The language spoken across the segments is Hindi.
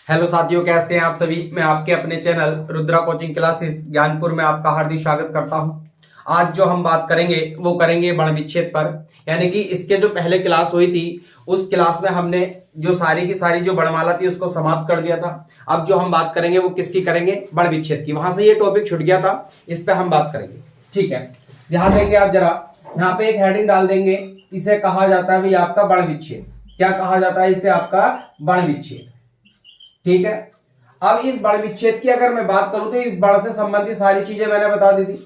हेलो साथियों, कैसे हैं आप सभी। मैं आपके अपने channel Rudra coaching classes Gyanpur में आपका हार्दिक स्वागत करता हूं। आज जो हम बात करेंगे वो करेंगे बर्ण विच्छेद पर। यानी कि इसके जो पहले क्लास हुई थी उस क्लास में हमने जो सारी की सारी जो वर्णमाला थी उसको समाप्त कर दिया था। अब जो हम बात करेंगे वो किसकी करेंगे, बर्ण विच्छेद की। वहां से ये टॉपिक छूट गया था, इस पर हम बात करेंगे। ठीक है, ध्यान देंगे आप जरा। यहाँ पे एक हेडिंग डाल देंगे, इसे कहा जाता है भाई आपका बर्ण विच्छेद। क्या कहा जाता है इसे? आपका बर्ण विच्छेद। ठीक है, अब इस बर्ण विच्छेद की अगर मैं बात करूं तो इस बर्ण से संबंधित सारी चीजें मैंने बता दी थी।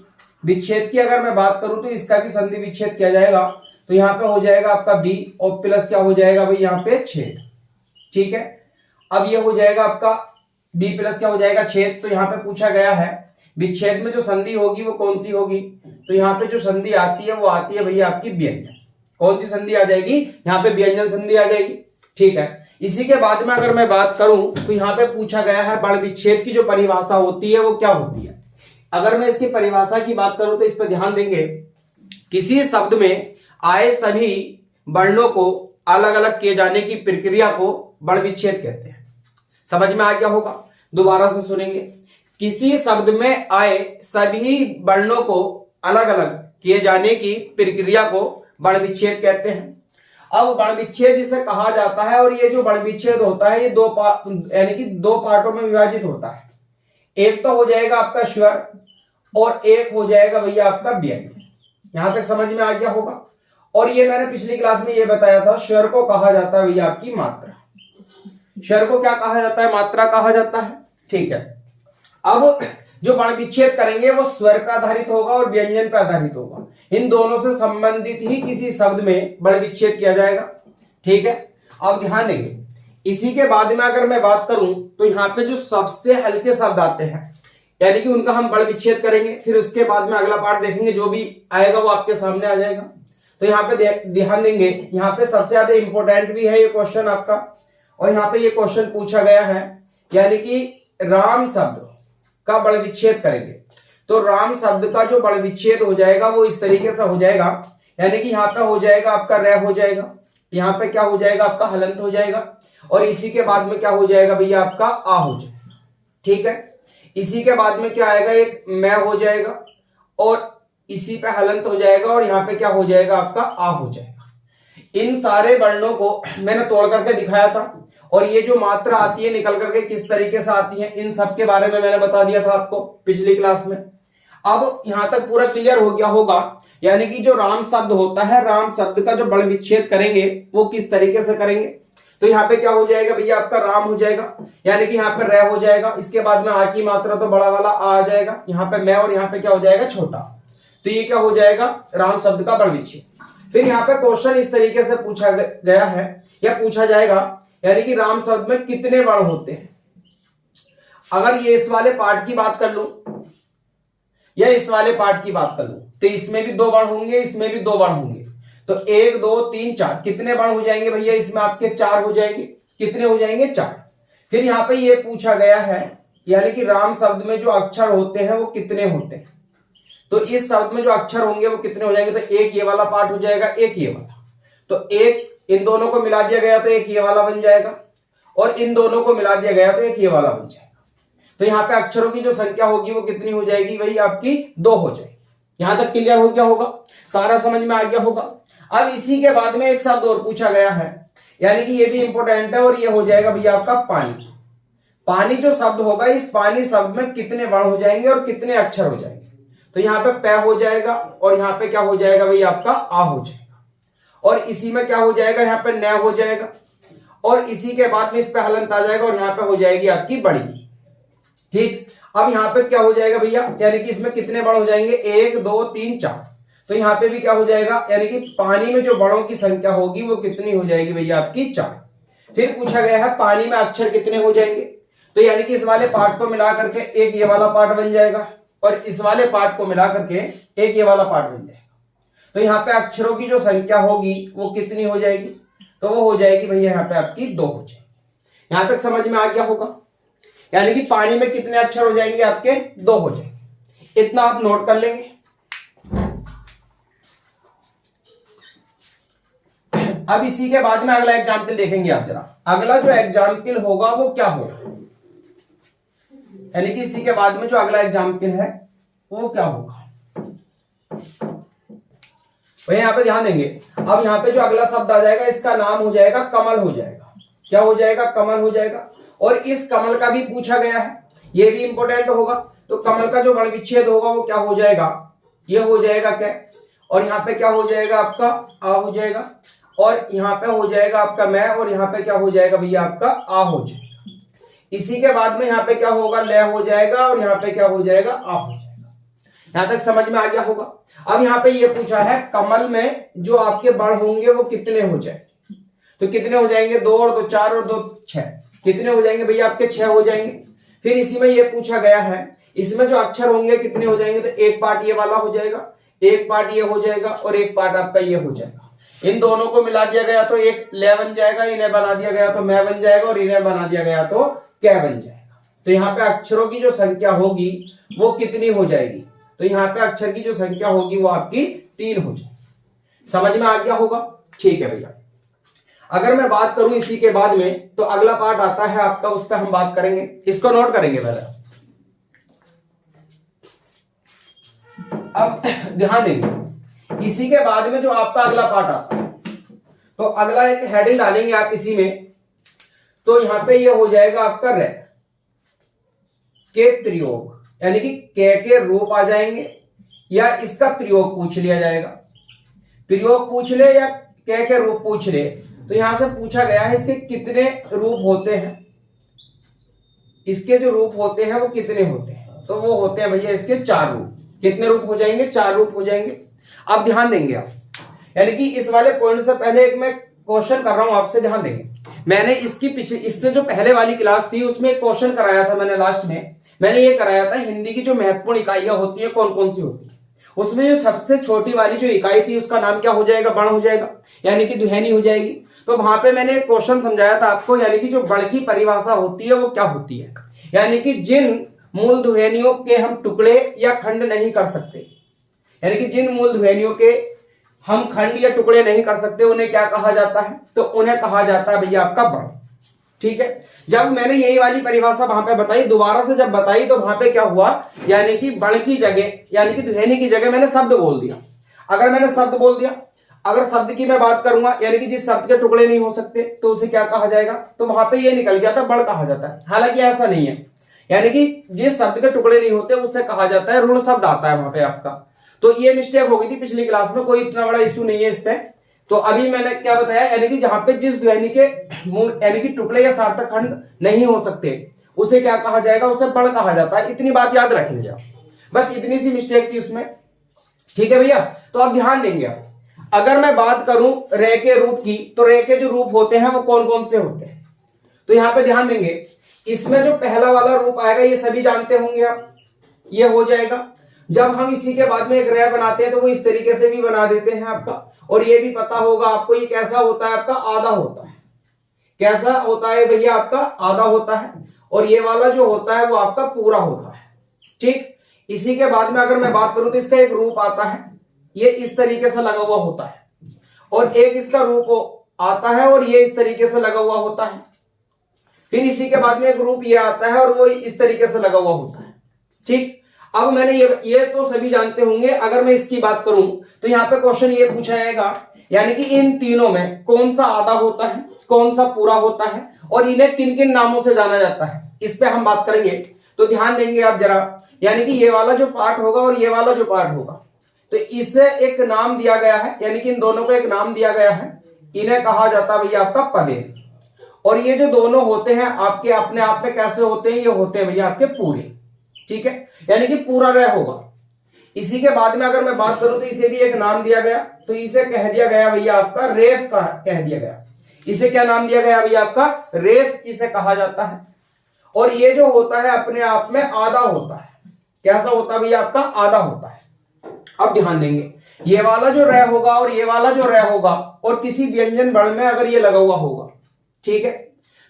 विच्छेद की अगर मैं बात करूं तो इसका भी संधि विच्छेद किया जाएगा। तो यहाँ पे हो जाएगा आपका बी और प्लस क्या हो जाएगा भाई यहाँ पे छेद। ठीक है, अब ये हो जाएगा आपका बी प्लस क्या हो जाएगा छेद। तो यहाँ पे पूछा गया है विच्छेद में जो संधि होगी वो कौन सी होगी। तो यहाँ पे जो संधि आती है वो आती है भैया आपकी व्यंजन। कौन सी संधि आ जाएगी? यहाँ पे व्यंजन संधि आ जाएगी। ठीक है, इसी के बाद में अगर मैं बात करूं तो यहाँ पे पूछा गया है बर्ण विच्छेद की जो परिभाषा होती है वो क्या होती है। अगर मैं इसकी परिभाषा की बात करूं तो इस पर ध्यान देंगे, किसी शब्द में आए सभी वर्णों को अलग अलग किए जाने की प्रक्रिया को बर्ण विच्छेद कहते हैं। समझ में आ गया होगा? दोबारा से सुनेंगे, किसी शब्द में आए सभी वर्णों को अलग अलग किए जाने की प्रक्रिया को बर्ण विच्छेद कहते हैं। अब बर्ण विच्छेद जिसे कहा जाता है, और ये जो बर्ण विच्छेद होता है ये यानी कि दो पार्टों में विभाजित होता है। एक तो हो जाएगा आपका स्वर और एक हो जाएगा भैया आपका व्यंजन। यहां तक समझ में आ गया होगा। और ये मैंने पिछली क्लास में ये बताया था, स्वर को कहा जाता है भैया आपकी मात्रा। स्वर को क्या कहा जाता है? मात्रा कहा जाता है। ठीक है, अब जो बर्ण विच्छेद करेंगे वो स्वर पर आधारित होगा और व्यंजन पर आधारित होगा। इन दोनों से संबंधित ही किसी शब्द में बर्ण विच्छेद किया जाएगा। ठीक है, अब ध्यान देंगे, इसी के बाद में अगर मैं बात करूं तो यहाँ पे जो सबसे हल्के शब्द आते हैं यानी कि उनका हम बर्ण विच्छेद करेंगे। फिर उसके बाद में अगला पार्ट देखेंगे, जो भी आएगा वो आपके सामने आ जाएगा। तो यहाँ पे ध्यान देंगे, यहाँ पे सबसे ज्यादा इंपॉर्टेंट भी है ये क्वेश्चन आपका। और यहाँ पे ये क्वेश्चन पूछा गया है, यानी कि राम शब्द का बर्ण विच्छेद करेंगे। तो राम शब्द का जो बर्ण विच्छेद हो जाएगा वो इस तरीके से हो जाएगा, यानी कि यहाँ पे हो जाएगा आपका रे हो जाएगा, यहाँ पे क्या हो जाएगा आपका हलंत हो जाएगा, और इसी के बाद में क्या हो जाएगा भैया आपका आ हो जाएगा। ठीक है, इसी के बाद में क्या आएगा, एक मैं हो जाएगा, और इसी पे हलंत हो जाएगा, और यहाँ पे क्या हो जाएगा आपका आ हो जाएगा। इन सारे वर्णों को मैंने तोड़ करके दिखाया था, और ये जो मात्रा आती है निकल करके किस तरीके से आती है इन सब के बारे में मैंने बता दिया था आपको पिछली क्लास में। अब यहां तक पूरा क्लियर हो गया होगा, यानी कि जो राम शब्द होता है, राम शब्द का जो बर्ण विच्छेद करेंगे वो किस तरीके से करेंगे। तो यहाँ पे क्या हो जाएगा भैया आपका राम हो जाएगा, यानी कि यहाँ पे रे हो जाएगा, इसके बाद में आ की मात्रा तो बड़ा वाला आ जाएगा, यहाँ पे मैं, और यहाँ पे क्या हो जाएगा छोटा। तो ये क्या हो जाएगा, राम शब्द का बर्ण विच्छेद। फिर यहाँ पे क्वेश्चन इस तरीके से पूछा गया है या पूछा जाएगा, यानी कि राम शब्द में कितने वर्ण होते हैं। अगर ये इस वाले पार्ट की बात कर लूं या इस वाले पार्ट की बात कर लूं तो इसमें भी दो वर्ण होंगे, इसमें भी दो वर्ण होंगे। तो 1 2 3 4 कितने वर्ण हो जाएंगे भैया? इसमें आपके 4 हो जाएंगे। कितने हो जाएंगे? 4। फिर यहां पे ये पूछा गया है, यानी कि राम शब्द में जो अक्षर होते हैं वो कितने होते हैं। तो इस शब्द में जो अक्षर होंगे वो कितने हो जाएंगे? तो एक ये वाला पार्ट हो जाएगा, एक ये वाला। तो एक इन दोनों को मिला दिया गया तो एक ये वाला बन जाएगा, और इन दोनों को मिला दिया गया तो एक ये वाला बन जाएगा। तो यहाँ पे अक्षरों की जो संख्या होगी वो कितनी हो जाएगी भाई? आपकी 2 हो जाएगी। यहां तक क्लियर हो गया होगा, सारा समझ में आ गया होगा। अब इसी के बाद में एक शब्द और पूछा गया है, यानी कि ये भी इंपॉर्टेंट है, और ये हो जाएगा भैया आपका पानी। पानी जो शब्द होगा, इस पानी शब्द में कितने वर्ण हो जाएंगे और कितने अक्षर हो जाएंगे। तो यहाँ पे पै हो जाएगा, और यहाँ पे क्या हो जाएगा भैया आपका आ हो जाएगा, और इसी में क्या हो जाएगा, यहाँ पे न हो जाएगा, और इसी के बाद में इस पे हलंत आ जाएगा, और यहाँ पे हो जाएगी आपकी बड़ी। ठीक, अब यहाँ पे क्या हो जाएगा भैया, यानी कि इसमें कितने वर्ण हो जाएंगे? 1 2 3 4। तो यहाँ पे भी क्या हो जाएगा, यानी कि पानी में जो वर्णों की संख्या होगी वो कितनी हो जाएगी भैया आपकी? 4। फिर पूछा गया है पानी में अक्षर कितने हो जाएंगे। तो यानी कि इस वाले पार्ट को मिला करके एक ये वाला पार्ट बन जाएगा, और इस वाले पार्ट को मिला करके एक ये वाला पार्ट बन जाएगा। तो यहाँ पे अक्षरों की जो संख्या होगी वो कितनी हो जाएगी? तो वो हो जाएगी भैया यहाँ पे आपकी 2 हो जाएगी। यहां तक समझ में आ गया होगा, यानी कि पानी में कितने अक्षर हो जाएंगे? आपके 2 हो जाएंगे। इतना आप नोट कर लेंगे। अब इसी के बाद में अगला एग्जाम्पल देखेंगे आप जरा। अगला जो एग्जाम्पल होगा वो क्या होगा, यानी कि इसी के बाद में जो अगला एग्जाम्पल है वो क्या होगा, वही यहाँ पे ध्यान देंगे। अब यहाँ पे जो अगला शब्द आ जाएगा इसका नाम हो जाएगा कमल हो जाएगा। क्या हो जाएगा, कमल हो जाएगा। और इस कमल का भी पूछा गया है, ये भी इंपॉर्टेंट होगा। तो कमल का जो वर्ण विच्छेद होगा वो क्या हो जाएगा, ये हो जाएगा क्या, और यहाँ पे क्या हो जाएगा आपका आ हो जाएगा, और यहाँ पे हो जाएगा आपका मैं, और यहाँ पे क्या हो जाएगा भैया आपका आ हो जाएगा। इसी के बाद में यहाँ पे क्या होगा, ल हो जाएगा, और यहाँ पे क्या हो जाएगा आ हो जाएगा। यहां तक समझ में आ गया होगा। अब यहाँ पे ये पूछा है कमल में जो आपके वर्ण होंगे वो कितने हो जाएंगे, तो कितने हो जाएंगे, 2 और 2 4 और 2 6, कितने हो जाएंगे भैया आपके 6 हो जाएंगे। फिर इसी में ये पूछा गया है इसमें जो अक्षर होंगे कितने हो जाएंगे, तो एक पार्ट ये वाला हो जाएगा, एक पार्ट ये हो जाएगा, और एक पार्ट आपका ये हो जाएगा। इन दोनों को मिला दिया गया तो एक ले बन जाएगा, इन्हें बना दिया गया तो मैं बन जाएगा, और इन्हें बना दिया गया तो क्या बन जाएगा। तो यहाँ पे अक्षरों की जो संख्या होगी वो कितनी हो जाएगी, तो यहाँ पे अक्षर की जो संख्या होगी वो आपकी 3 हो जाएगी। समझ में आ गया होगा, ठीक है भैया। अगर मैं बात करूं इसी के बाद में, तो अगला पार्ट आता है आपका, उस पर हम बात करेंगे, इसको नोट करेंगे पहले। अब ध्यान देंगे इसी के बाद में जो आपका अगला पार्ट आता है, तो अगला एक हेडिंग डालेंगे आप इसी में, तो यहां पे ये हो जाएगा आपका रे के प्रयोग, यानी कि के रूप आ जाएंगे, या इसका प्रयोग पूछ लिया जाएगा। प्रयोग पूछ ले या के रूप पूछ ले, तो यहां से पूछा गया है इसके कितने रूप होते हैं, इसके जो रूप होते हैं वो कितने होते हैं, तो वो होते हैं भैया इसके 4 रूप। कितने रूप हो जाएंगे, 4 रूप हो जाएंगे। अब ध्यान देंगे आप, यानी कि इस वाले पॉइंट से पहले एक मैं क्वेश्चन कर रहा हूं आपसे, ध्यान देंगे। मैंने इसकी पिछले, इससे जो पहले वाली क्लास थी उसमें एक क्वेश्चन कराया था मैंने, लास्ट में मैंने ये कराया था हिंदी की जो महत्वपूर्ण इकाइयां होती है कौन कौन सी होती है। उसमें जो सबसे छोटी वाली जो इकाई थी उसका नाम क्या हो जाएगा, वर्ण हो जाएगा, यानी कि दुहेनी हो जाएगी। तो वहां पे मैंने एक क्वेश्चन समझाया था आपको, यानी कि जो वर्ण की परिभाषा होती है वो क्या होती है, यानी कि जिन मूल ध्वनियों के हम टुकड़े या खंड नहीं कर सकते, यानी कि जिन मूल ध्वनियों के हम खंड या टुकड़े नहीं कर सकते उन्हें क्या कहा जाता है, तो उन्हें कहा जाता है भैया आपका वर्ण। ठीक है, जब मैंने यही वाली परिभाषा वहां पे बताई, दोबारा से जब बताई, तो वहां पे क्या हुआ, यानी कि वर्ण की जगह, यानी कि ध्वनि की जगह मैंने शब्द बोल दिया। अगर मैंने शब्द बोल दिया, अगर शब्द की मैं बात करूंगा, यानी कि जिस शब्द के टुकड़े नहीं हो सकते, तो उसे क्या कहा जाएगा, तो वहां पे ये निकल गया था वर्ण कहा जाता है। हालांकि ऐसा नहीं है, यानी कि जिस शब्द के टुकड़े नहीं होते उसे कहा जाता है ऋण शब्द आता है वहां पे आपका। तो ये मिस्टेक हो गई थी पिछली क्लास में, कोई इतना बड़ा इश्यू नहीं है इस पे। तो अभी मैंने क्या बताया, यानी कि जहां पे जिस ध्वनि के यानी कि टुकड़े या सार्थक खंड नहीं हो सकते उसे क्या कहा जाएगा, उसे वर्ण कहा जाता है। इतनी बात याद रखेंगे आप, बस इतनी सी मिस्टेक थी उसमें। ठीक है भैया, तो अब ध्यान देंगे आप। अगर मैं बात करूं रे के रूप की, तो रे के जो रूप होते हैं वो कौन कौन से होते हैं, तो यहां पे ध्यान देंगे। इसमें जो पहला वाला रूप आएगा ये सभी जानते होंगे आप, ये हो जाएगा। जब हम इसी के बाद में एक रे बनाते हैं तो वो इस तरीके से भी बना देते हैं आपका, और ये भी पता होगा आपको ये कैसा होता है, आपका आधा होता है। कैसा होता है भैया, आपका आधा होता है, और ये वाला जो होता है वो आपका पूरा होता है। ठीक, इसी के बाद में अगर मैं बात करूं तो इसका एक रूप आता है, ये इस तरीके से लगा हुआ होता है, और एक इसका रूप आता है और ये इस तरीके से लगा हुआ होता है। फिर इसी के बाद में एक रूप ये आता है और वो इस तरीके से लगा हुआ होता है। ठीक, अब मैंने ये तो सभी जानते होंगे। अगर मैं इसकी बात करूं तो यहाँ पे क्वेश्चन ये पूछा जाएगा, यानी कि इन तीनों में कौन सा आधा होता है, कौन सा पूरा होता है, और इन्हें किन किन नामों से जाना जाता है, इस पे हम बात करेंगे। तो ध्यान देंगे आप जरा, यानी कि ये वाला जो पार्ट होगा और ये वाला जो पार्ट होगा, तो इसे एक नाम दिया गया है, यानी कि इन दोनों को एक नाम दिया गया है। इन्हें कहा जाता है भैया आपका पदे। और ये जो दोनों होते हैं आपके अपने आप में कैसे होते हैं, ये होते हैं भैया आपके पूरे। ठीक है, यानी कि पूरा रह होगा। इसी के बाद में अगर मैं बात करूं तो इसे भी एक नाम दिया गया, तो इसे कह दिया गया भैया आपका रेफ का कह दिया गया। इसे क्या नाम दिया गया भैया आपका, रेफ इसे कहा जाता है। और ये जो होता है अपने आप में आधा होता है। कैसा होता है भैया आपका, आधा होता है। अब ध्यान देंगे, ये वाला जो रह होगा और ये वाला जो रह होगा, और किसी व्यंजन वर्ण में अगर ये लगा हुआ होगा, ठीक है,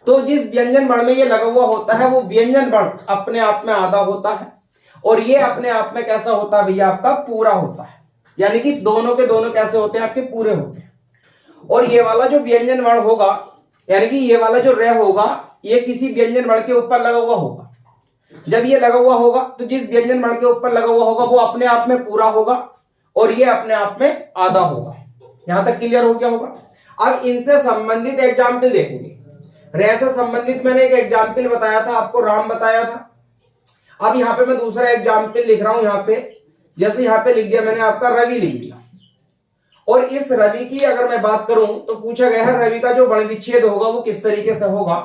तो जिस व्यंजन वर्ण में ये लगा हुआ होता है वो व्यंजन वर्ण अपने आप में आधा होता है, और ये अपने आप में कैसा होता है भैया आपका, पूरा होता है। यानी कि दोनों के दोनों कैसे होते हैं, आपके पूरे होते हैं। और ये वाला जो व्यंजन वर्ण होगा, यानी कि ये वाला जो रह होगा, ये किसी व्यंजन वर्ण के ऊपर लगा हुआ होगा। जब ये लगा हुआ होगा तो जिस व्यंजन वर्ण के ऊपर लगा हुआ होगा वो अपने आप में पूरा होगा और ये अपने आप में आधा होगा। यहां तक क्लियर हो गया होगा। अब इनसे संबंधित एग्जाम्पल देखेंगे। रे से संबंधित मैंने एक एग्जाम्पल बताया था आपको, राम बताया था। अब यहां पे मैं दूसरा एग्जाम्पल लिख रहा हूं। यहां पे जैसे यहां पे लिख दिया मैंने आपका रवि लिख दिया, और इस रवि की अगर मैं बात करूं तो पूछा गया है रवि का जो वर्ण विच्छेद होगा वो किस तरीके से होगा।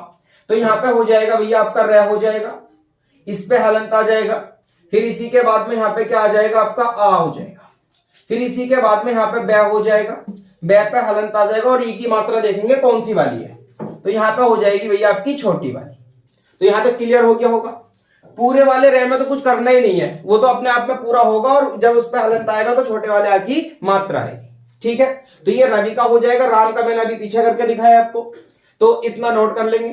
तो यहां पे हो जाएगा भैया आपका रे हो जाएगा, इस पे हलंत आ जाएगा, फिर इसी के बाद में यहां पे क्या आ जाएगा आपका आ हो जाएगा, फिर इसी के बाद में यहां पे बै हो जाएगा, बै पे हलंत आ जाएगा, और ई की मात्रा देखेंगे कौन सी वाली है, तो यहां पे हो जाएगी भैया आपकी छोटी वाली। तो यहां तक क्लियर हो गया होगा। पूरे वाले रे में तो कुछ करना ही नहीं है, वो तो अपने आप में पूरा होगा, और जब उस पर हलंत आएगा तो छोटे वाले आ की मात्रा आएगी। ठीक है, तो ये रवि का हो जाएगा। राम का मैंने अभी पीछे करके दिखाया आपको, तो इतना नोट कर लेंगे।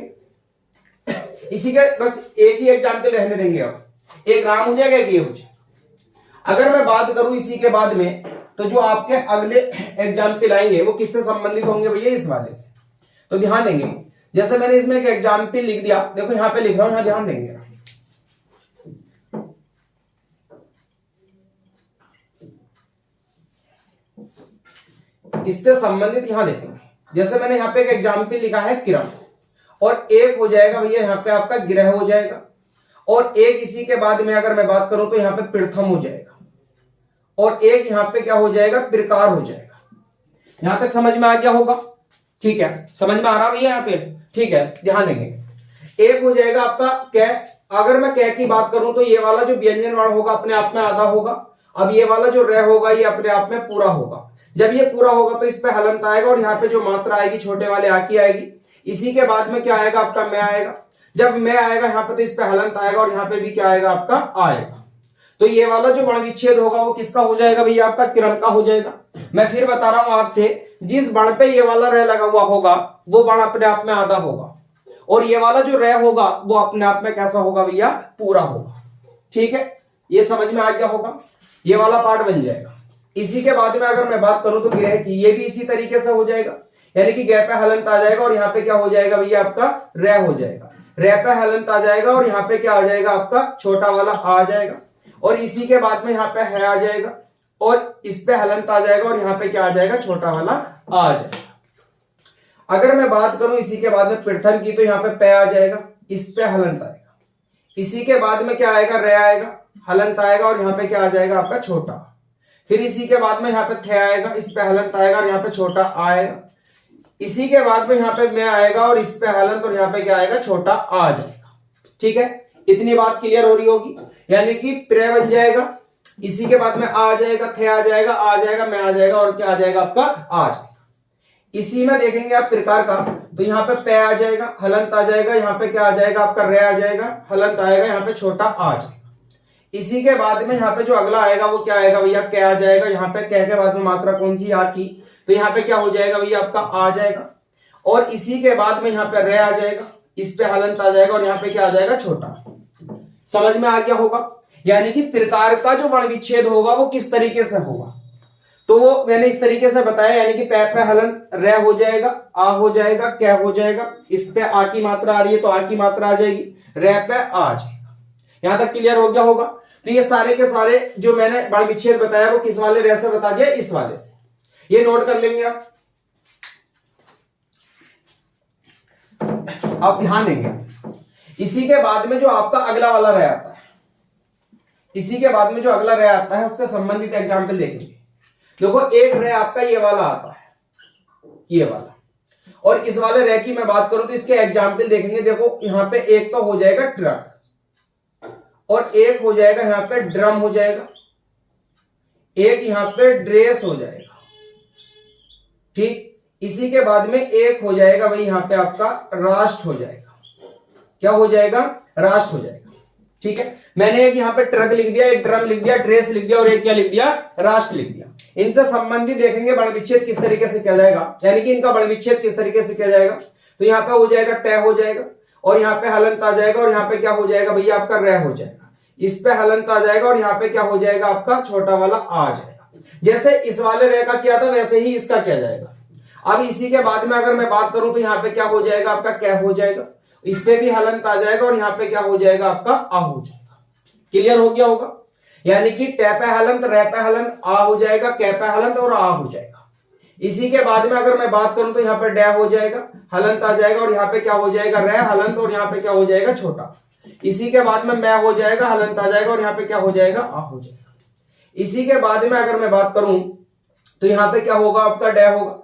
इसी का बस एक ही एग्जाम्पल रहने देंगे। अब एक राम हो जाएगा, एक ये हो जाएगा। अगर मैं बात करूं इसी के बाद में, तो जो आपके अगले एग्जाम्पल आएंगे वो किससे संबंधित होंगे भैया, इस वाले से। तो ध्यान देंगे, जैसे मैंने इसमें एक एग्जाम्पल लिख दिया, देखो यहां पे लिख रहा हूं, यहां ध्यान देंगे। इससे संबंधित यहां देखेंगे, जैसे मैंने यहां पे एक एग्जाम्पल लिखा है किरण, और एक हो जाएगा भैया यहां पे आपका गिरह हो जाएगा, और एक इसी के बाद में अगर मैं बात करूं तो यहां पे पृथम हो जाएगा, और एक यहां पे क्या हो जाएगा, प्रकार हो जाएगा। यहां तक समझ में आ गया होगा। ठीक है, समझ में आ रहा भैया यहाँ पे। ठीक है, ध्यान देंगे। एक हो जाएगा आपका कै। अगर मैं कै की बात करूं तो ये वाला जो व्यंजन वर्ण होगा अपने आप में आधा होगा। अब ये वाला जो रे होगा ये अपने आप में पूरा होगा। जब ये पूरा होगा तो इस पे हलंत आएगा, और यहाँ पे जो मात्रा आएगी छोटे वाले आ की आएगी। इसी के बाद में क्या आएगा आपका मैं आएगा। जब मैं आएगा यहाँ पे तो इस पे हलंत आएगा, और यहाँ पे भी क्या आएगा आपका आएगा। तो ये वाला जो वर्ण विच्छेद होगा वो किसका हो जाएगा भैया, आपका किरण का हो जाएगा। मैं फिर बता रहा हूं आपसे, जिस वर्ण पे ये वाला रे लगा हुआ होगा वो वर्ण अपने आप में आधा होगा, और ये वाला जो रे होगा वो अपने आप में कैसा होगा भैया, पूरा होगा। ठीक है, ये समझ में आ गया होगा। ये वाला पार्ट बन जाएगा। इसी के बाद में अगर मैं बात करूं तो गिरह की, ये भी इसी तरीके से हो जाएगा, यानी कि गै पे हलंत आ जाएगा, और यहाँ पे क्या हो जाएगा भैया आपका रे हो जाएगा। रे पे हलंत आ जाएगा, और यहाँ पे क्या आ जाएगा आपका छोटा वाला आ जाएगा, और इसी के बाद में यहाँ पे है आ जाएगा, और इस पे हलंत आ जाएगा, और यहाँ पे क्या आ जाएगा, छोटा वाला आ जाएगा। अगर मैं बात करूं इसी के बाद में प्रथम की, तो यहाँ पे पे आ जाएगा, इस पे हलंत आएगा, इसी के बाद में क्या आएगा, रे आएगा, हलंत आएगा, और यहाँ पे क्या आ जाएगा आपका छोटा। फिर इसी के बाद में यहाँ पे थे आएगा, इस पे हलंत आएगा, और यहाँ पे छोटा आएगा। इसी के बाद में यहाँ पे मैं आएगा, और इस पे हलंत, और यहाँ पे क्या आएगा, छोटा आ जाएगा। ठीक है, इतनी बात क्लियर हो रही होगी। यानी कि प्रे बन जाएगा, इसी के बाद में आ जाएगा, थे आ जाएगा, आ जाएगा, मैं आ जाएगा, और क्या आ जाएगा आपका आ जाएगा। इसी में देखेंगे आप प्रकार का, तो यहाँ पे पे आ जाएगा, हलंत आ जाएगा, यहाँ पे क्या आ जाएगा आपका रे आ जाएगा, हलंत आएगा, यहाँ पे छोटा आ जाएगा। इसी के बाद में यहाँ पे जो अगला आएगा वो क्या आएगा भैया, कै आ जाएगा। यहाँ पे कै के बाद में मात्रा कौन सी, आ की, तो यहाँ पे क्या हो जाएगा भैया आपका आ जाएगा, और इसी के बाद में यहाँ पे रे आ जाएगा, इस पे हलंत आ जाएगा, और यहाँ पे क्या आ जाएगा, छोटा। समझ में आ गया होगा। यानी कि प्रकार का जो वर्ण विच्छेद होगा वो किस तरीके से होगा, तो वो मैंने इस तरीके से बताया। यानी कि पे हलंत रे हो जाएगा, आ हो जाएगा, कै हो जाएगा, इस पे आ की मात्रा आ रही है तो आ की मात्रा आ जाएगी, रे पे आ जाएगा। यहां तक क्लियर हो गया होगा। तो ये सारे के सारे जो मैंने वर्ण विच्छेद बताया वो किस वाले रे से बता दिया, इस वाले से। ये नोट कर लेंगे आप। अब ध्यान देंगे, इसी के बाद में जो आपका अगला वाला रे आता है, इसी के बाद में जो अगला रे आता है उससे संबंधित एग्जाम्पल देखेंगे। देखो एक रे आपका ये वाला आता है, ये वाला, और इस वाले रे की मैं बात करूं तो इसके एग्जाम्पल देखेंगे। देखो यहां पे एक तो हो जाएगा ट्रक, और एक हो जाएगा यहां पे ड्रम हो जाएगा, एक यहां पे ड्रेस हो जाएगा। ठीक, इसी के बाद में एक हो जाएगा भाई यहां पे आपका राष्ट्र हो जाएगा। क्या हो जाएगा, राष्ट्र हो जाएगा। ठीक है, मैंने एक यहाँ पे ट्रक लिख दिया, एक ड्रम लिख दिया, ड्रेस लिख दिया, और एक क्या लिख दिया, राष्ट्र लिख दिया। इनसे संबंधित देखेंगे वर्ण विच्छेद किस तरीके से किया जाएगा, यानी कि इनका वर्ण विच्छेद किस तरीके से किया जाएगा। तो यहाँ पे हो जाएगा टे हो जाएगा, और यहाँ पे हलंत आ जाएगा, और यहाँ पे क्या हो जाएगा भैया आपका रे हो जाएगा, इस पे हलंत आ जाएगा, और यहाँ पे क्या हो जाएगा आपका छोटा वाला आ जाएगा। जैसे इस वाले रे का किया था वैसे ही इसका किया जाएगा। अब इसी के बाद में अगर मैं बात करूं तो यहाँ पे क्या हो जाएगा आपका कै हो जाएगा, इस पे भी हलंत आ जाएगा और यहाँ पे क्या हो जाएगा आपका आ हो जाएगा। क्लियर हो गया होगा। यानी कि टे पे हलंत, रे पे हलंत, आ हो जाएगा, कै पे हलंत और आ हो जाएगा। इसी के बाद में अगर मैं बात करूं तो यहाँ पे डे हो जाएगा, हलंत आ जाएगा और यहाँ पे क्या हो जाएगा रे हलंत और यहाँ पे क्या हो जाएगा छोटा। इसी के बाद में मैं हो जाएगा, हलंत आ जाएगा और यहाँ पे क्या हो जाएगा आ हो जाएगा। इसी के बाद में अगर मैं बात करूं तो यहाँ पे क्या होगा आपका डे होगा,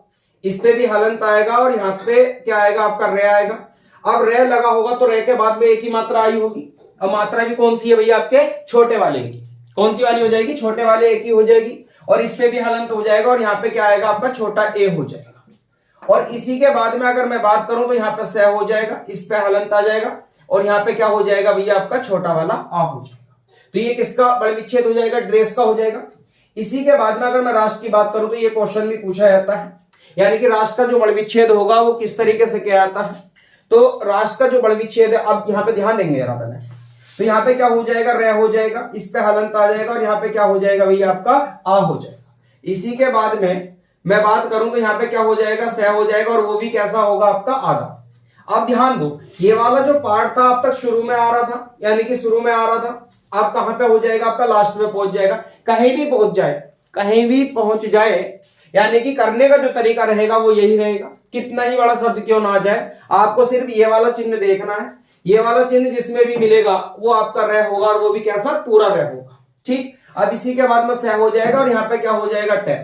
इस पे भी हलंत आएगा और यहाँ पे क्या आएगा आपका रे आएगा। अब रे लगा होगा तो रे के बाद में एक ही मात्रा आई होगी। अब मात्रा भी कौन सी है भैया आपके छोटे वाले की, कौन सी वाली हो जाएगी छोटे वाले एक ही हो जाएगी और इससे भी हलंत हो जाएगा और यहाँ पे क्या आएगा आपका छोटा ए हो जाएगा। और इसी के बाद में अगर मैं बात करूं तो यहाँ पे स हो जाएगा, इस पे हलंत आ जाएगा और यहाँ पे क्या हो जाएगा भैया आपका छोटा वाला आ हो जाएगा। तो ये किसका बल विच्छेद हो जाएगा, ड्रेस का हो जाएगा। इसी के बाद में अगर मैं राष्ट्र की बात करूं तो ये क्वेश्चन भी पूछा जाता है, यानी कि राष्ट्र का जो बल विच्छेद होगा वो किस तरीके से किया जाता है। तो राष्ट्र का जो बल विच्छेद है, अब यहाँ पे ध्यान देंगे जरा पहले, तो यहाँ पे क्या हो जाएगा रे हो जाएगा, इस पे हलंत आ जाएगा और यहाँ पे क्या हो जाएगा भैया आपका आ हो जाएगा। इसी के बाद में मैं बात करूं तो यहाँ पे क्या हो जाएगा स हो जाएगा और वो भी कैसा होगा आपका आधा। अब ध्यान दो, ये वाला जो पार्ट था अब तक शुरू में आ रहा था, यानी कि शुरू में आ रहा था, अब कहां पे हो जाएगा आपका लास्ट में पहुंच जाएगा। कहीं भी पहुंच जाए, कहीं भी पहुंच जाए, यानी कि करने का जो तरीका रहेगा वो यही रहेगा। कितना ही बड़ा शब्द क्यों ना आ जाए, आपको सिर्फ ये वाला चिन्ह देखना है। ये वाला चिन्ह जिसमें भी मिलेगा वो आपका रह होगा और वो भी कैसा पूरा रह होगा। ठीक, अब इसी के बाद में स हो जाएगा और यहाँ पे क्या हो जाएगा टे,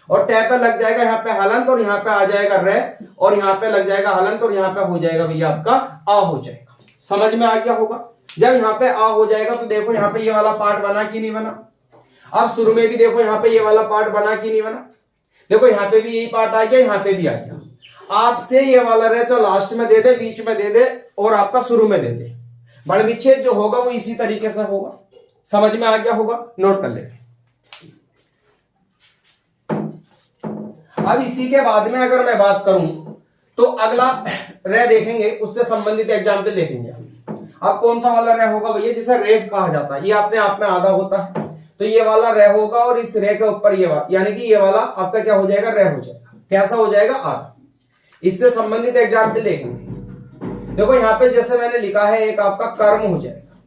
और टे पे लग जाएगा यहाँ पे हलंत और यहाँ पे आ जाएगा रे और यहाँ पे लग जाएगा हलंत और यहाँ पे हो जाएगा भैया आपका आ हो जाएगा। समझ में आ गया होगा। जब यहाँ पे आ हो जाएगा तो देखो यहाँ पे ये वाला पार्ट बना कि नहीं बना। अब शुरू में भी देखो यहाँ पे ये वाला पार्ट बना कि नहीं बना। देखो यहाँ पे भी यही पार्ट आ गया, यहाँ पे भी आ गया। आपसे ये वाला रह चाहे लास्ट में दे दे, बीच में दे दे और आपका शुरू में दे दे, बल विच्छेद जो होगा वो इसी तरीके से होगा। समझ में आ गया होगा, नोट कर लेंगे। अब इसी के बाद में अगर मैं बात करूं तो अगला रह देखेंगे, उससे संबंधित एग्जाम्पल देखेंगे। अब कौन सा वाला रह होगा भैया, जिसे रेफ कहा जाता है। ये अपने आप में आधा होता है तो ये वाला रह होगा और इस रह के ऊपर ये वाला, यानी कि ये वाला आपका क्या हो जाएगा रह हो जाएगा। कैसा हो जाएगा आधा। इससे संबंधित एग्जाम्पल देखेंगे। देखो यहाँ पे जैसे मैंने लिखा है, एक आपका कर्म हो जाएगा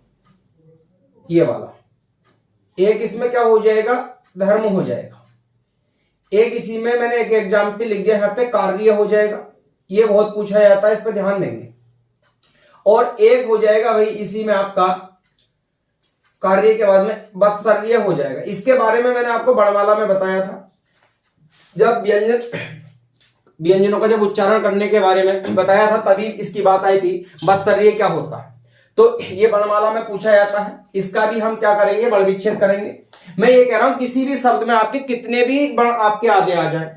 ये वाला, एक इसमें क्या हो जाएगा धर्म हो जाएगा, एक इसी में मैंने एक एग्जाम्पल लिख दिया यहाँ पे कार्य हो जाएगा। ये बहुत पूछा जाता है, इस पर ध्यान देंगे। और एक हो जाएगा भाई इसी में आपका कार्य के बाद में वत्सर्य हो जाएगा। इसके बारे में मैंने आपको वर्णमाला में बताया था, जब व्यंजनों का जब उच्चारण करने के बारे में बताया था तभी इसकी बात आई थी, वत्सर्य क्या होता है। तो ये वर्णमाला में पूछा जाता है, इसका भी हम क्या करेंगे बल विच्छेद करेंगे। मैं ये कह रहा हूं किसी भी शब्द में आपके कितने भी वर्ण आपके आधे आ जाए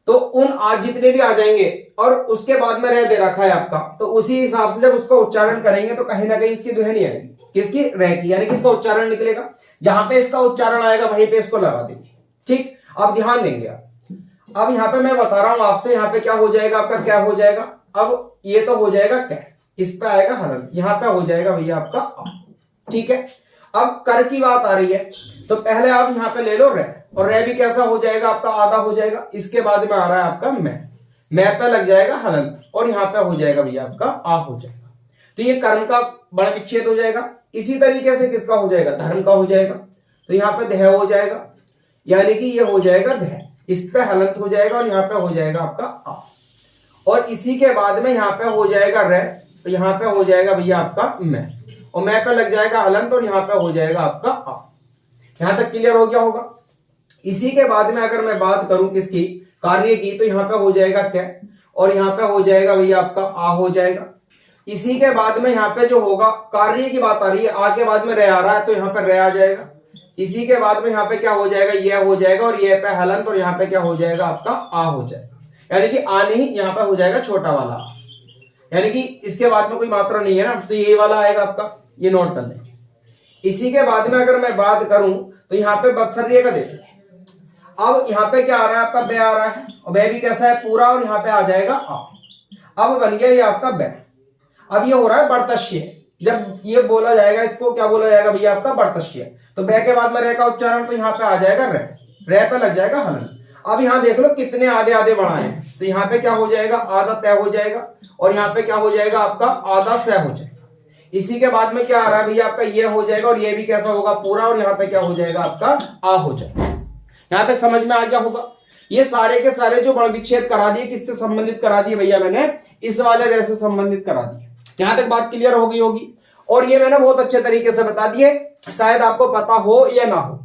तो उन आज जितने भी आ जाएंगे और उसके बाद में रह दे रखा है आपका, तो उसी हिसाब से जब उसका उच्चारण करेंगे तो कहीं ना कहीं इसकी दुहनी आएगी, किसकी रह की, यानी कि इसका उच्चारण निकलेगा। जहां पे इसका उच्चारण आएगा वहीं पे इसको लगा देंगे। ठीक, अब ध्यान देंगे आप। अब यहाँ पे मैं बता रहा हूं आपसे, यहाँ पे क्या हो जाएगा आपका क्या हो जाएगा। अब ये तो हो जाएगा क्या, इस पे आएगा हलंत, यहाँ पे हो जाएगा भैया आपका आ। ठीक है, अब कर की बात आ रही है तो पहले आप यहाँ पे ले लो रे, और रे भी कैसा हो जाएगा आपका आधा हो जाएगा। इसके बाद में आ रहा है आपका मैं पे लग जाएगा हलंत और यहाँ पे हो जाएगा भैया आपका आ हो जाएगा। तो ये कर्म का बल विच्छेद हो जाएगा। इसी तरीके से किसका हो जाएगा धर्म का हो जाएगा, तो यहाँ पे देह हो जाएगा, यानी कि ये हो जाएगा देह, इस पे हलंत हो जाएगा और यहाँ पे हो जाएगा आपका आ। और इसी के बाद में यहाँ पे हो जाएगा रे, तो यहाँ पे हो जाएगा भैया आपका मैं, और मैं पे लग जाएगा हलंत और यहाँ पे हो जाएगा आपका आ। यहां तक क्लियर हो गया होगा। इसी के बाद में अगर मैं बात करूं किसकी कार्य की, तो यहाँ पे हो जाएगा क्या और यहाँ पे हो जाएगा भैया आपका आ हो जाएगा। इसी के बाद में यहाँ पे जो होगा कार्य की बात आ रही है, आ के बाद में रह आ रहा है तो यहाँ पे रह आ जाएगा। इसी के बाद में यहाँ पे क्या हो जाएगा यह हो जाएगा और ये पे हलंत और यहाँ पे क्या हो जाएगा आपका आ हो जाएगा, यानी कि आ नहीं, यहाँ पे हो जाएगा छोटा वाला, यानी कि इसके बाद में कोई मात्रा नहीं है ना, तो ये वाला आएगा आपका, ये नोट कर लेंगे। इसी के बाद में अगर मैं बात करूं तो यहाँ पे वत्सर्य का देखिए। अब यहाँ पे क्या आ रहा है आपका बे आ रहा है, और बे भी कैसा है पूरा, और यहाँ पे आ जाएगा आ। अब बन गया ये आपका बे। अब ये हो रहा है वर्तस्य, जब ये बोला जाएगा इसको क्या बोला जाएगा भैया आपका वर्तस्य। तो बे के बाद में रे का उच्चारण, तो यहाँ पे आ जाएगा रे, रे पे लग जाएगा हलन। अब यहाँ देख लो कितने आधे आधे बढ़ाए हैं, तो यहाँ पे क्या हो जाएगा, आधा तय हो जाएगा, और यहाँ पे क्या हो जाएगा आपका, आधा सह हो जाएगा। इसी के बाद में क्या आ रहा है भैया आपका, ये हो जाएगा, और ये भी कैसा होगा, पूरा, और यहाँ पे क्या हो जाएगा आपका, आ हो जाएगा। यहाँ तक समझ में आ गया होगा। ये सारे के सारे जो बड़ विच्छेद करा दिए, किससे संबंधित करा दिए भैया, मैंने इस वाले रे से संबंधित करा दिए। यहाँ तक बात क्लियर हो गई होगी, और ये मैंने बहुत अच्छे तरीके से बता दिए, शायद आपको पता हो या ना हो।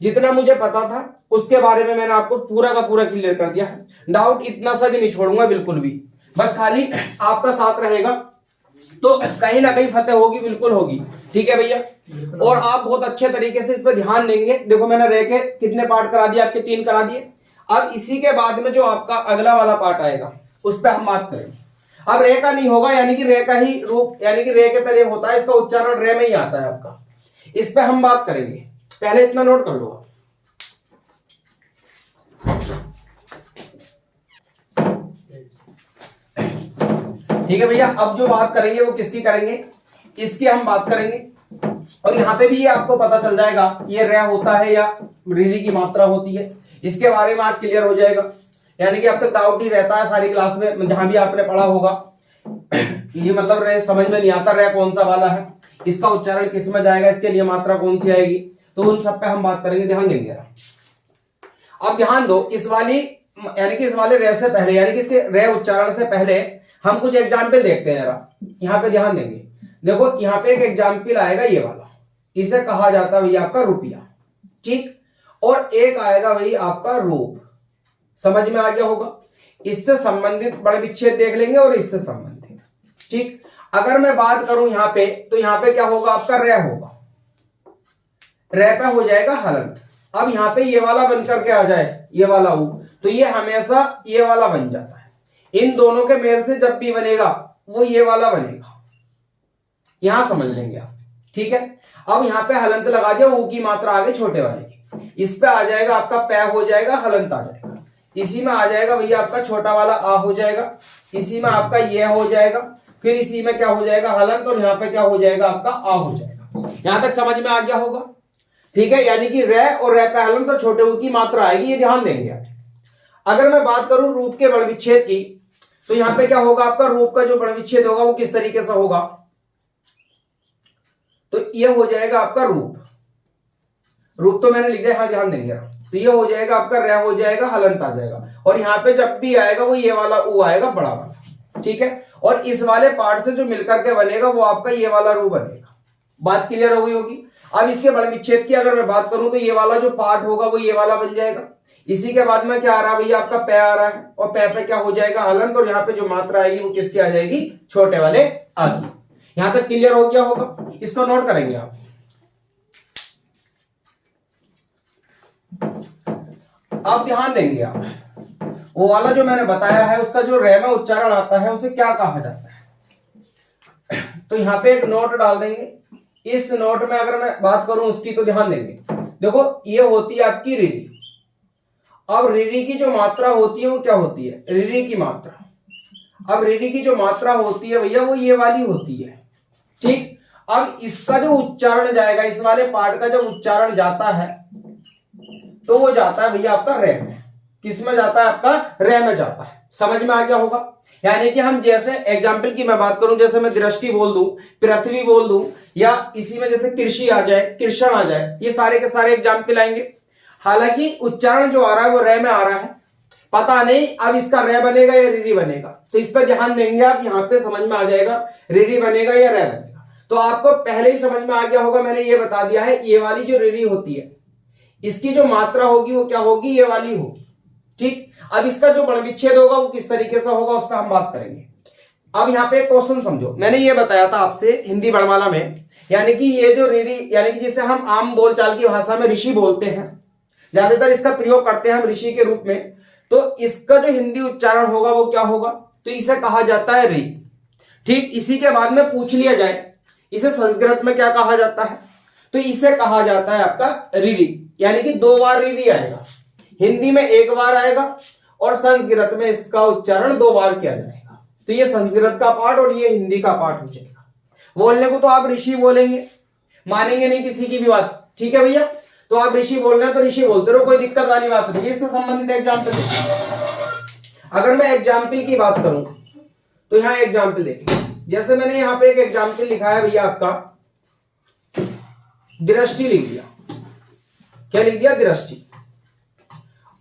जितना मुझे पता था उसके बारे में मैंने आपको पूरा का पूरा क्लियर कर दिया है। डाउट इतना सा भी नहीं छोड़ूंगा बिल्कुल भी, बस खाली आपका साथ रहेगा तो कहीं ना कहीं फतेह होगी, बिल्कुल होगी। ठीक है भैया, और आप बहुत अच्छे तरीके से इस पर ध्यान देंगे। देखो मैंने रे के कितने पार्ट करा दिए, आपके 3 करा दिए। अब इसी के बाद में जो आपका अगला वाला पार्ट आएगा उस पर हम बात करेंगे। अब रे का नहीं होगा, यानी कि रे का ही रूप, यानी कि रे के तरह होता है, इसका उच्चारण रे में ही आता है आपका। इस पर हम बात करेंगे, पहले इतना नोट कर लो। ठीक है भैया, अब जो बात करेंगे वो किसकी करेंगे, इसकी हम बात करेंगे। और यहां पे भी ये आपको पता चल जाएगा ये रे होता है या रीरी की मात्रा होती है, इसके बारे में आज क्लियर हो जाएगा। यानी कि अब तक डाउट ही रहता है सारी क्लास में, जहां भी आपने पढ़ा होगा ये मतलब रे समझ में नहीं आता, रे कौन सा वाला है, इसका उच्चारण किस में जाएगा, इसके लिए मात्रा कौन सी आएगी, तो उन सब पे हम बात करेंगे, ध्यान देंगे। अब ध्यान दो, इस वाली यानी कि इस वाले रे से पहले, यानी कि इसके रे उच्चारण से पहले हम कुछ एग्जाम्पल देखते हैं जरा, यहाँ पे ध्यान देंगे। देखो यहाँ पे एक एग्जाम्पल आएगा ये वाला, इसे कहा जाता है भैया आपका रुपया, ठीक। और एक आएगा भाई आपका रूप, समझ में आ गया होगा। इससे संबंधित बड़े विच्छेद देख लेंगे और इससे संबंधित, ठीक। अगर मैं बात करूं यहाँ पे, तो यहाँ पे क्या होगा आपका, रे होगा, रे पे हो जाएगा हलंत। अब यहाँ पे ये वाला बनकर के आ जाए, ये वाला ऊ, तो ये हमेशा ये वाला बन जाता है। इन दोनों के मेल से जब भी बनेगा वो ये वाला बनेगा, यहां समझ लेंगे आप, ठीक है। अब यहाँ पे हलंत लगा दिया, ऊ की मात्रा आगे छोटे वाले की, इस पे आ जाएगा आपका पै हो जाएगा, हलंत आ जाएगा। इसी में आ जाएगा भैया आपका छोटा वाला आ हो जाएगा, इसी में आपका ये हो जाएगा, फिर इसी में क्या हो जाएगा, हलंत, और यहाँ पे क्या हो जाएगा आपका आ हो जाएगा। यहां तक समझ में आ गया होगा, ठीक है। यानी कि रे और रे पे हलंत और छोटे ऊ की मात्रा आएगी, ये ध्यान देंगे आप। अगर मैं बात करूं रूप के बड़ विच्छेद की, तो यहां पे क्या होगा आपका, रूप का जो बड़ विच्छेद होगा वो किस तरीके से होगा, तो ये हो जाएगा आपका रूप, रूप तो मैंने लिख दिया, हाँ ध्यान देंगे। तो ये हो जाएगा आपका रे हो जाएगा, हलंत आ जाएगा, और यहाँ पे जब भी आएगा वो ये वाला ऊ आएगा, बड़ा वाला, ठीक है। और इस वाले पार्ट से जो मिलकर के बनेगा वो आपका ये वाला रू बनेगा। बात क्लियर हो गई होगी। अब इसके बड़ विच्छेद की अगर मैं बात करूं, तो ये वाला जो पार्ट होगा वो ये वाला बन जाएगा। इसी के बाद में क्या आ रहा है भैया आपका पै आ रहा है, और पै पे क्या हो जाएगा, हलंत, और यहाँ पे जो मात्रा आएगी वो किसकी आ जाएगी, छोटे वाले आगे। यहां तक क्लियर हो गया होगा, इसको नोट करेंगे आप। अब ध्यान देंगे आप, वो वाला जो मैंने बताया है उसका जो रे में उच्चारण आता है उसे क्या कहा जाता है, तो यहाँ पे एक नोट डाल देंगे। इस नोट में अगर मैं बात करूं उसकी, तो ध्यान देंगे। देखो ये होती है आपकी रीरी। अब रीरी की जो मात्रा होती है वो क्या होती है, रीरी की मात्रा। अब रीरी की जो मात्रा होती है भैया वो ये वाली होती है, ठीक। अब इसका जो उच्चारण जाएगा, इस वाले पार्ट का जब उच्चारण जाता है तो वो जाता है भैया आपका रे में। किस में जाता है आपका, रे में जाता है। समझ में आ गया होगा। यानी कि हम जैसे एग्जाम्पल की मैं बात करूं, जैसे मैं दृष्टि बोल दूं, पृथ्वी बोल दूं, या इसी में जैसे कृषि आ जाए, कृष्ण आ जाए, ये सारे के सारे एग्जाम्पल आएंगे। हालांकि उच्चारण जो आ रहा है वो रे में आ रहा है, पता नहीं अब इसका रे बनेगा या रीरी बनेगा, तो इस पर ध्यान देंगे आप। यहाँ पे समझ में आ जाएगा रीरी बनेगा या रे बनेगा। तो आपको पहले ही समझ में आ गया होगा, मैंने ये बता दिया है। ये वाली जो रीरी होती है इसकी जो मात्रा होगी वो क्या होगी, ये वाली होगी, ठीक। अब इसका जो बड़ विच्छेद होगा वो किस तरीके से होगा उस पर हम बात करेंगे। अब यहाँ पे क्वेश्चन समझो, मैंने ये बताया था आपसे हिंदी वर्णमाला में, यानी कि ये जो रीरी, यानी कि जिसे हम आम बोलचाल की भाषा में ऋषि बोलते हैं, ज्यादातर इसका प्रयोग करते हैं हम ऋषि के रूप में, तो इसका जो हिंदी उच्चारण होगा वो क्या होगा, तो इसे कहा जाता है री, ठीक। इसी के बाद में पूछ लिया जाए इसे संस्कृत में क्या कहा जाता है, तो इसे कहा जाता है आपका रीरी। यानी कि 2 बार रीरी आएगा, हिंदी में 1 बार आएगा और संस्कृत में इसका उच्चारण 2 बार किया जाएगा। तो ये संस्कृत का पार्ट और ये हिंदी का पार्ट हो जाएगा। बोलने को तो आप ऋषि बोलेंगे, मानेंगे नहीं किसी की भी बात, ठीक है भैया। तो आप ऋषि बोल रहे हैं तो ऋषि बोलते रहो, कोई दिक्कत वाली बात नहीं। इससे संबंधित एग्जाम्पल अगर मैं एग्जाम्पल की बात करूं तो यहां एग्जाम्पल देखिए, जैसे मैंने यहां पे एक एग्जाम्पल लिखा है भैया आपका दृष्टि लिख दिया। क्या लिख दिया? दृष्टि।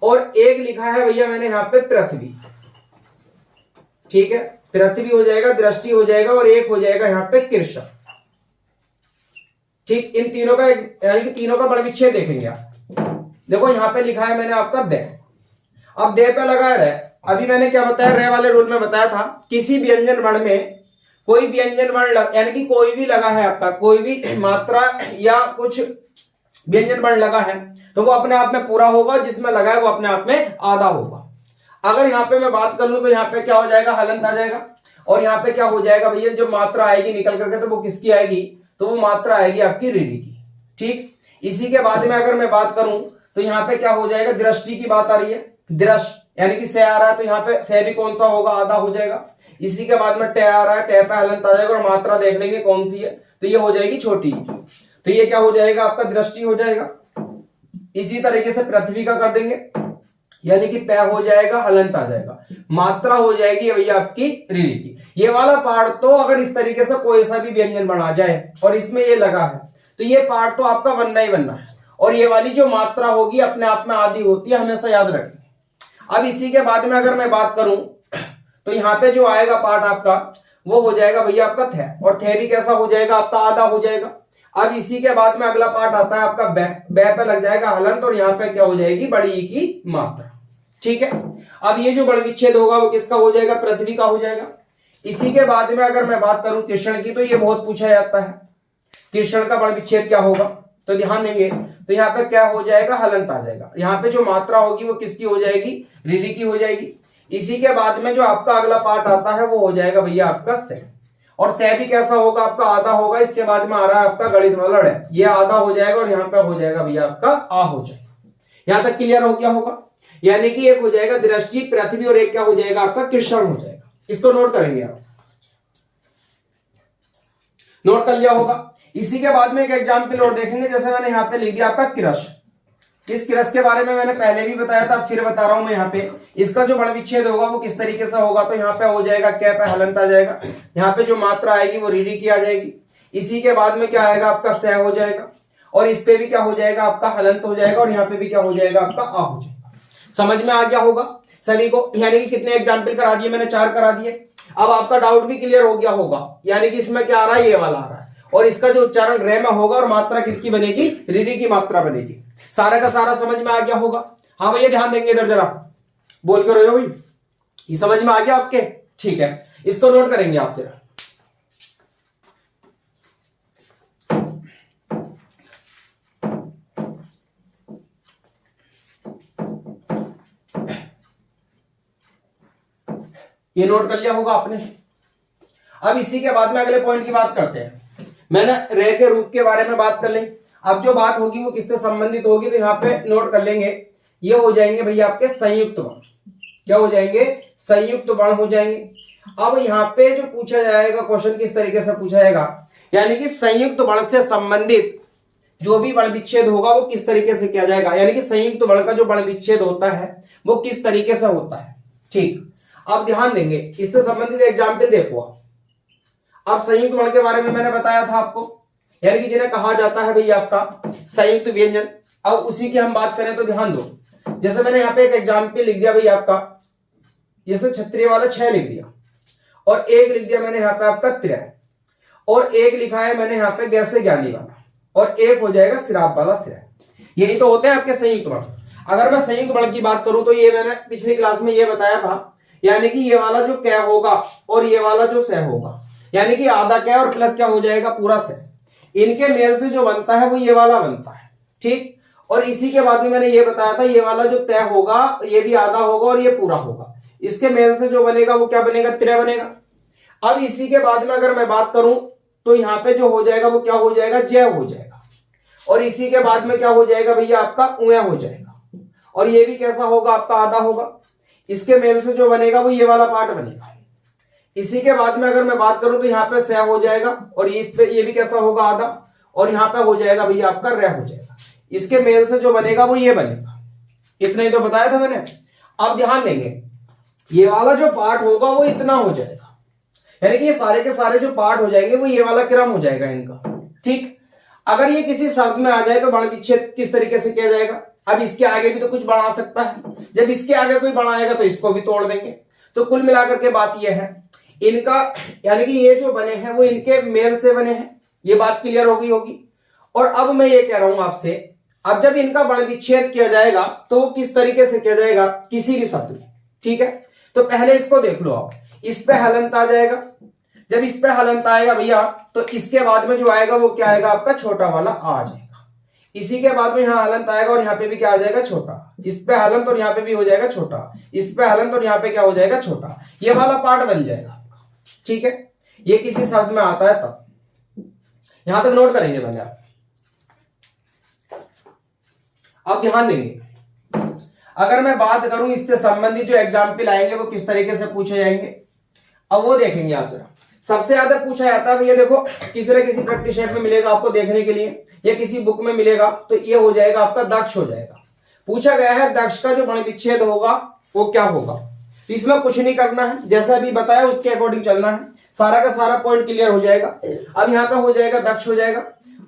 और एक लिखा है भैया मैंने यहां पे पृथ्वी। ठीक है, पृथ्वी हो जाएगा, दृष्टि हो जाएगा, और एक हो जाएगा यहां पे कृष्ण। ठीक, इन तीनों का यानी कि तीनों का बड़ विच्छेद देखेंगे आप। देखो यहां पे लिखा है मैंने आपका दे। अब दे पे लगा रहे, अभी मैंने क्या बताया, रे वाले रूल में बताया था, किसी व्यंजन वर्ण में कोई व्यंजन वर्ण यानी कि कोई भी लगा है आपका, कोई भी मात्रा या कुछ व्यंजन वर्ण लगा है तो वो अपने आप में पूरा होगा, जिसमें लगा है वो अपने आप में आधा होगा। अगर यहाँ पे मैं बात कर लूं तो यहाँ पे क्या हो जाएगा, हलंत आ जाएगा। और यहाँ पे क्या हो जाएगा भैया, जो मात्रा आएगी निकल करके तो वो किसकी आएगी, तो वो मात्रा आएगी आपकी रीढ़ी की। ठीक, इसी के बाद में अगर मैं बात करूं तो यहाँ पे क्या हो जाएगा, दृष्टि की बात आ रही है, दृष्ट यानी कि से आ रहा है तो यहाँ पे से भी कौन सा होगा, आधा हो जाएगा। इसी के बाद में टे आ रहा है, टे पे हलंत आ जाएगा, और मात्रा देख लेंगे कौन सी है, तो ये हो जाएगी छोटी। तो ये क्या हो जाएगा, आपका दृष्टि हो जाएगा। इसी तरीके से पृथ्वी का कर देंगे, यानी कि पै हो जाएगा, हलंत आ जाएगा, मात्रा हो जाएगी भैया आपकी रीढ़ी की। ये वाला पार्ट तो अगर इस तरीके से कोई सा भी व्यंजन बना जाए और इसमें ये लगा है तो ये पार्ट तो आपका बनना ही बनना है। और ये वाली जो मात्रा होगी अपने आप में आधी होती है, हमेशा याद रखें। अब इसी के बाद में अगर मैं बात करूं तो यहाँ पे जो आएगा पार्ट आपका वो हो जाएगा भैया आपका थे, और थे भी कैसा हो जाएगा, आपका आधा हो जाएगा। अब इसी के बाद में अगला पार्ट आता है आपका बै, बै पे लग जाएगा हलंत, और यहाँ पे क्या हो जाएगी, बड़ी ई की मात्रा। ठीक है, अब ये जो बड़ विच्छेद होगा वो किसका हो जाएगा, पृथ्वी का हो जाएगा। इसी के बाद में अगर मैं बात करूं कृष्ण की, तो ये बहुत पूछा जाता है, कृष्ण का बड़ विच्छेद क्या होगा, तो ध्यान देंगे तो यहाँ पे क्या हो जाएगा, हलंत आ जाएगा। यहाँ पे जो मात्रा होगी वो किसकी हो जाएगी, रीढ़ी की हो जाएगी। इसी के बाद में जो आपका अगला पार्ट आता है वो हो जाएगा भैया आपका से, और से भी कैसा होगा, आपका आधा होगा। इसके बाद में आ रहा है आपका गणित वाला ड़, ये आधा हो जाएगा, और यहाँ पे हो जाएगा भैया आपका आ हो जाएगा। यहां तक क्लियर हो गया होगा, यानी कि एक हो जाएगा दृष्टि पृथ्वी, और एक क्या हो जाएगा आपका कृष्ण हो जाएगा। इसको नोट करेंगे आप, नोट कर लिया होगा। इसी के बाद में एक एग्जाम्पल और देखेंगे, जैसे मैंने यहाँ पे लिख दिया आपका कृष। इस कृष के बारे में मैंने पहले भी बताया था, फिर बता रहा हूं मैं यहाँ पे। इसका जो बड़ विच्छेद होगा वो किस तरीके से होगा, तो यहाँ पे हो जाएगा कै पे हलंत आ जाएगा, यहाँ पे जो मात्रा आएगी वो रीढ़ी की आ जाएगी। इसी के बाद में क्या आएगा, आपका से हो जाएगा, और इस पे भी क्या हो जाएगा, आपका हलंत हो जाएगा, और यहाँ पे भी क्या हो जाएगा, आपका आ हो जाएगा। समझ में आ गया होगा सभी को, यानी कि कितने एग्जाम्पल करा दिए मैंने, 4 करा दिए। अब आपका डाउट भी क्लियर हो गया होगा, यानी कि इसमें क्या आ रहा है, ये वाला आ रहा है, और इसका जो उच्चारण रे में होगा, और मात्रा किसकी बनेगी, रीढ़ी की मात्रा बनेगी। सारा का सारा समझ में आ गया होगा। हाँ भैया ध्यान देंगे इधर जरा, बोल कर रहे हो भाई, ये समझ में आ गया आपके, ठीक है। इसको नोट करेंगे आप जरा। ये नोट कर लिया होगा आपने। अब इसी के बाद में अगले पॉइंट की बात करते हैं। मैंने रे के रूप के बारे में बात कर ली, अब जो बात होगी वो किससे संबंधित होगी, तो यहाँ पे नोट कर लेंगे, ये हो जाएंगे भैया आपके संयुक्त वर्ण। क्या हो जाएंगे, संयुक्त वर्ण हो जाएंगे। अब यहाँ पे जो पूछा जाएगा क्वेश्चन किस तरीके से पूछा जाएगा, यानी कि संयुक्त वर्ण से संबंधित जो भी वर्ण विच्छेद होगा वो किस तरीके से किया जाएगा, यानी कि संयुक्त वर्ण का जो वर्ण विच्छेद होता है वो किस तरीके से होता है। ठीक, आप ध्यान देंगे, इससे संबंधित एग्जाम्पल देखो आप। अब संयुक्त वर्ण के बारे में मैंने बताया था आपको, यानी कि जिन्हें कहा जाता है भैया आपका संयुक्त व्यंजन। अब उसी की हम बात करें तो ध्यान दो, जैसे मैंने यहाँ पे एक एग्जाम्पल लिख दिया भैया आपका, जैसे क्षत्रिय वाला 6 लिख दिया, और एक लिख दिया मैंने यहाँ पे आपका त्रय, और एक लिखा है मैंने यहाँ पे गैसे ज्ञानी वाला, और एक हो जाएगा सिराब वाला सिरा। यही तो होते हैं आपके संयुक्त वर्ण। अगर मैं संयुक्त वर्ण की बात करूं तो ये मैंने पिछली क्लास में ये बताया था, यानी कि ये वाला जो कै होगा और ये वाला जो से होगा, यानी कि आधा कै और प्लस क्या हो जाएगा, पूरा से, इनके मेल से जो बनता है वो ये वाला बनता है। ठीक, और इसी के बाद में मैंने ये बताया था, ये वाला जो तय होगा ये भी आधा होगा और ये पूरा होगा, इसके मेल से जो बनेगा वो क्या बनेगा, त्रय बनेगा। अब इसी के बाद में अगर मैं बात करूं तो यहाँ पे जो हो जाएगा वो क्या हो जाएगा, जय हो जाएगा, और इसी के बाद में क्या हो जाएगा भैया आपका उया हो जाएगा, और ये भी कैसा होगा, आपका आधा होगा, इसके मेल से जो बनेगा वो ये वाला पार्ट बनेगा। इसी के बाद में अगर मैं बात करूं तो यहाँ पे से हो जाएगा, और इस पे ये भी कैसा होगा, आधा, और यहाँ पे हो जाएगा भैया आपका रे हो जाएगा। इसके मेल से जो बनेगा वो ये बनेगा। इतना ही तो बताया था मैंने। अब ध्यान देंगे, ये वाला जो पार्ट होगा वो इतना हो जाएगा, यानी कि ये सारे के सारे जो पार्ट हो जाएंगे वो ये वाला क्रम हो जाएगा इनका। ठीक, अगर ये किसी शब्द में आ जाए तो वर्ण विच्छेद किस तरीके से किया जाएगा। अब इसके आगे भी तो कुछ बढ़ा सकता है, जब इसके आगे कोई बढ़ाएगा तो इसको भी तोड़ देंगे। तो कुल मिलाकर के बात यह है इनका, यानी कि ये जो बने हैं वो इनके मेल से बने हैं, ये बात क्लियर हो गई होगी। और अब मैं ये कह रहा हूं आपसे, अब जब इनका वर्ण विच्छेद किया जाएगा तो वो किस तरीके से किया जाएगा, किसी भी शब्द में। ठीक है, तो पहले इसको देख लो आप, इस पे हलंत आ जाएगा। जब इस पे हलंत आएगा भैया तो इसके बाद में जो आएगा वो क्या आएगा आपका छोटा वाला आ जाएगा। इसी के बाद में यहाँ हलंत आएगा और यहाँ पे भी क्या आ जाएगा छोटा। इस पे हलंत और यहाँ पे भी हो जाएगा छोटा, इस पे हलंत और यहाँ पे क्या हो जाएगा छोटा। ये वाला पार्ट बन जाएगा आपका। ठीक है, ये किसी शब्द में आता है तब। यहां तक नोट करेंगे पहले आप। अब ध्यान देंगे, अगर मैं बात करूं इससे संबंधित जो एग्जाम्पल आएंगे वो किस तरीके से पूछे जाएंगे, अब वो देखेंगे आप जरा। सबसे ज्यादा पूछा जाता है भैया, देखो किसी न किसी प्रैक्टिस शेप में मिलेगा आपको देखने के लिए, या किसी बुक में मिलेगा, तो ये हो जाएगा आपका दक्ष हो जाएगा। पूछा गया है दक्ष का जो वर्ण विच्छेद होगा वो क्या होगा। तो इसमें कुछ नहीं करना है, जैसा अभी बताया उसके अकॉर्डिंग चलना है, सारा का सारा पॉइंट क्लियर हो जाएगा। अब यहाँ पे हो जाएगा दक्ष हो जाएगा,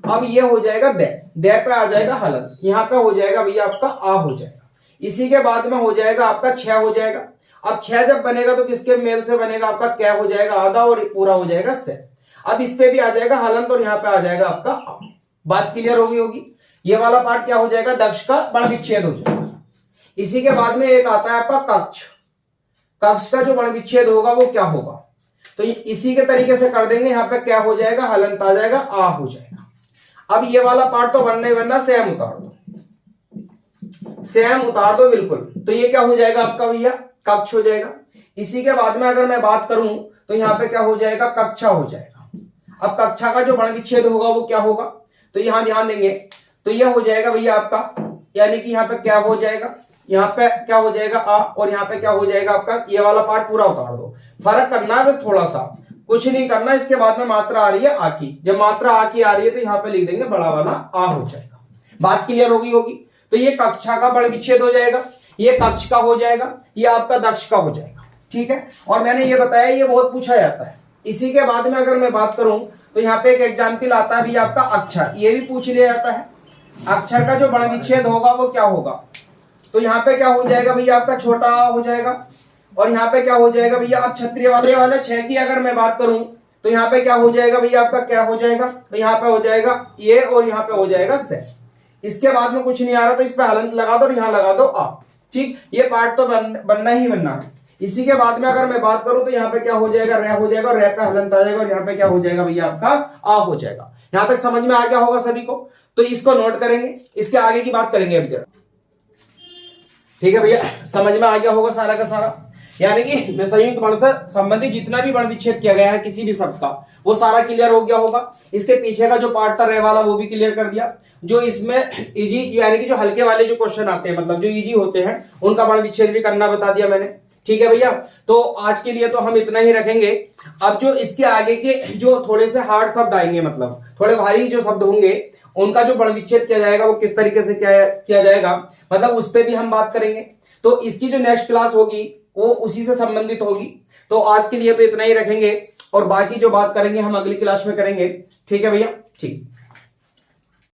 अब ये हो जाएगा दे पे आ जाएगा हलंत, यहाँ पे हो जाएगा भैया आपका आ हो जाएगा। इसी के बाद में हो जाएगा आपका छह हो जाएगा। अब छह जब बनेगा तो किसके मेल से बनेगा आपका क्या हो जाएगा आधा, और पूरा हो जाएगा से। अब इस पे भी आ जाएगा हलंत और यहाँ पे आ जाएगा आपका आ। बात क्लियर होगी। ये वाला पार्ट क्या हो जाएगा, दक्ष का वर्ण विच्छेद हो जाएगा। इसी के बाद में एक आता है आपका कक्ष। कक्ष का जो वर्ण विच्छेद होगा वो क्या होगा, तो इसी के तरीके से कर देंगे। यहाँ पे क्या हो जाएगा, हलंत आ जाएगा, आ हो जाएगा। अब ये वाला पार्ट तो बनना ही बनना, सेम उतार दो, सेम उतार दो बिल्कुल। तो ये क्या हो जाएगा आपका भैया, कक्ष हो जाएगा। इसी के बाद में अगर मैं बात करूं तो यहाँ पे क्या हो जाएगा, कक्षा हो जाएगा। अब कक्षा का जो वर्ण विच्छेद होगा वो क्या होगा, तो यहाँ ध्यान देंगे, तो यह हो जाएगा भैया आपका, यानी कि यहाँ पे क्या हो जाएगा, यहाँ पे क्या हो जाएगा आ, और यहाँ पे क्या हो जाएगा आपका, ये वाला पार्ट पूरा उतार दो। फर्क करना है बस थोड़ा सा, कुछ नहीं करना। इसके बाद में मात्रा आ रही है आ की, जब मात्रा आ की आ रही है तो यहाँ पे लिख देंगे बड़ा वाला आ हो जाएगा। बात क्लियर होगी। तो ये कक्षा का वर्ण विच्छेद हो जाएगा, ये कक्ष का हो जाएगा, ये आपका दक्ष का हो जाएगा। ठीक है, और मैंने ये बताया ये बहुत पूछा जाता है। इसी के बाद में अगर मैं बात करूं तो यहाँ पे एक एग्जाम्पल आता है भी आपका अक्षर, ये भी पूछ लिया जाता है। अक्षर का जो वर्ण विच्छेद होगा वो क्या होगा, तो यहाँ पे क्या हो जाएगा भैया आपका छोटा हो जाएगा, और यहाँ पे क्या हो जाएगा भैया। अब क्षत्रिय वाले छह की अगर मैं बात करूं तो यहाँ पे क्या हो जाएगा भैया आपका क्या हो जाएगा, तो यहाँ पे हो जाएगा ये, और यहाँ पे हो जाएगा से। इसके बाद में कुछ नहीं आ रहा तो इस पे हलंत लगा दो और यहाँ लगा दो आ। ठीक, ये पार्ट तो बनना ही बनना है। इसी के बाद में अगर मैं बात करूं तो यहाँ पे क्या हो जाएगा, रे हो जाएगा, रे पे हलंत आ जाएगा, और यहाँ पे क्या हो जाएगा भैया आपका आ हो जाएगा। यहाँ तक समझ में आ गया होगा सभी को, तो इसको नोट करेंगे, इसके आगे की बात करेंगे अभी जरा। ठीक है भैया, समझ में आ गया होगा सारा का सारा। यानी कि संयुक्त वर्ण से संबंधित जितना भी वर्ण विच्छेद किया गया है किसी भी शब्द का, वो सारा क्लियर हो गया होगा। इसके पीछे का जो पार्ट था रे वाला वो भी क्लियर कर दिया। जो इसमें इजी, यानी कि जो हल्के वाले जो क्वेश्चन आते हैं, मतलब जो इजी होते हैं, उनका वर्ण विच्छेद भी करना बता दिया मैंने। ठीक है भैया, तो आज के लिए तो हम इतना ही रखेंगे। अब जो इसके आगे के जो थोड़े से हार्ड शब्द आएंगे, मतलब थोड़े भारी जो शब्द होंगे, उनका जो वर्ण विच्छेद किया जाएगा वो किस तरीके से किया जाएगा, मतलब उस पर भी हम बात करेंगे। तो इसकी जो नेक्स्ट क्लास होगी वो उसी से संबंधित होगी। तो आज के लिए तो इतना ही रखेंगे, और बाकी जो बात करेंगे हम अगली क्लास में करेंगे। ठीक है भैया, ठीक।